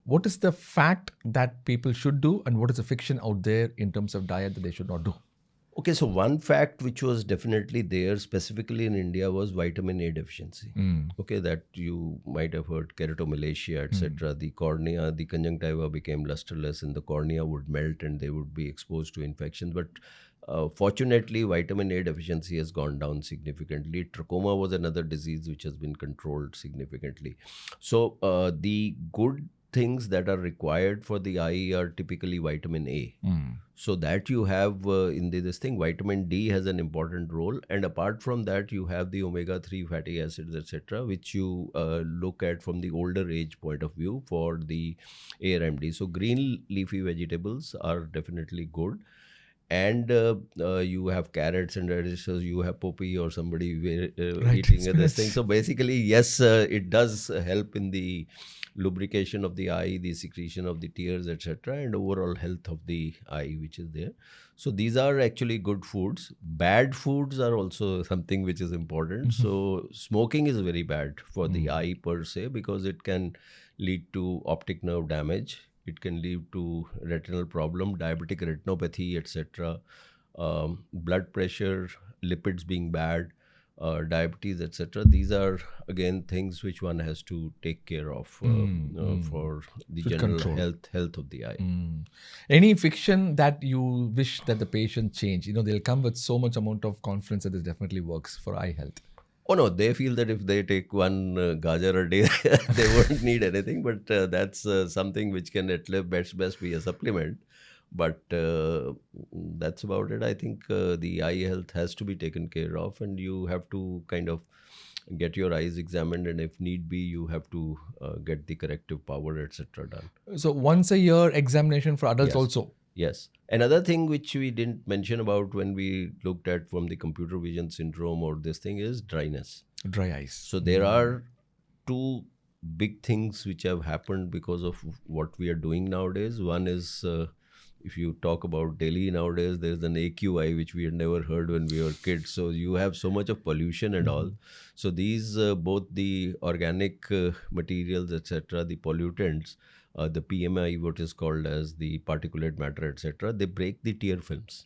what is the fact that people should do and what is the fiction out there in terms of diet that they should not do? Okay, so one fact which was definitely there specifically in India was vitamin A deficiency. Okay, that you might have heard keratomalacia, etc. The cornea, the conjunctiva became lusterless and the cornea would melt and they would be exposed to infections. But fortunately, vitamin A deficiency has gone down significantly. Trachoma was another disease which has been controlled significantly. So the good things that are required for the eye are typically vitamin A. So that you have in this thing, vitamin D has an important role, and apart from that, you have the omega-3 fatty acids, etc., which you look at from the older age point of view for the ARMD. So green leafy vegetables are definitely good, and you have carrots and radishes, you have poppy or somebody Right. eating this thing. Spinach. So basically, yes, it does help in the lubrication of the eye, the secretion of the tears, etc., and overall health of the eye, which is there. So these are actually good foods. Bad foods are also something which is important. So smoking is very bad for the eye per se because it can lead to optic nerve damage. It can lead to retinal problem, diabetic retinopathy, etc., blood pressure, lipids being bad, diabetes, etc. These are again things which one has to take care of for the Should general control. health of the eye. Any fiction that you wish that the patient change? They'll come with so much amount of confidence that this definitely works for eye health. Oh no, they feel that if they take one gajar a day, they won't need anything. But that's something which can at least best be a supplement. But that's about it. I think the eye health has to be taken care of, and you have to kind of get your eyes examined, and if need be, you have to get the corrective power, etc. done. So once a year examination for adults Yes. also. Yes. Another thing which we didn't mention about when we looked at from the computer vision syndrome or this thing is dryness. Dry eyes. So there are two big things which have happened because of what we are doing nowadays. One is if you talk about Delhi nowadays, there's an AQI which we had never heard when we were kids. So you have so much of pollution and all. So these both the organic materials, etc., the pollutants, the PMI, what is called as the particulate matter, etc., they break the tear films.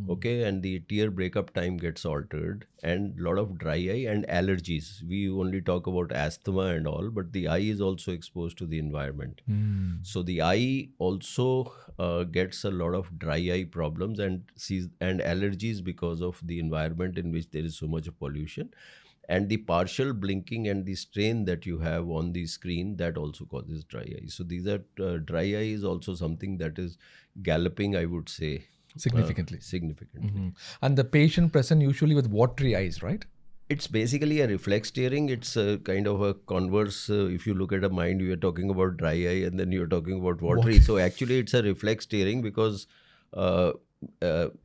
Okay, and the tear breakup time gets altered, and a lot of dry eye and allergies. We only talk about asthma and all, but the eye is also exposed to the environment. So the eye also gets a lot of dry eye problems and allergies because of the environment in which there is so much of pollution. And the partial blinking and the strain that you have on the screen, that also causes dry eye. So these are dry eye is also something that is galloping, I would say, Significantly. significantly. And the patient present usually with watery eyes, right? It's basically a reflex tearing. It's a kind of a converse. If you look at a mind, we are talking about dry eye and then you're talking about watery. So actually, it's a reflex tearing because uh,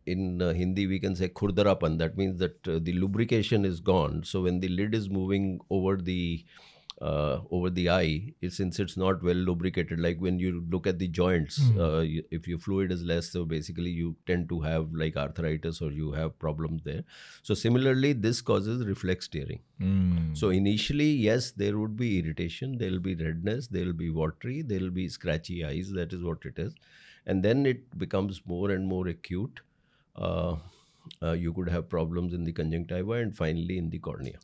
in Hindi we can say khurdarapan. That means that the lubrication is gone. So when the lid is moving over the eye, since it's not well lubricated, like when you look at the joints, if your fluid is less, so basically you tend to have like arthritis or you have problems there. So similarly, this causes reflex tearing. So initially, yes, there would be irritation, there will be redness, there will be watery, there will be scratchy eyes. That is what it is, and then it becomes more and more acute. You could have problems in the conjunctiva and finally in the cornea.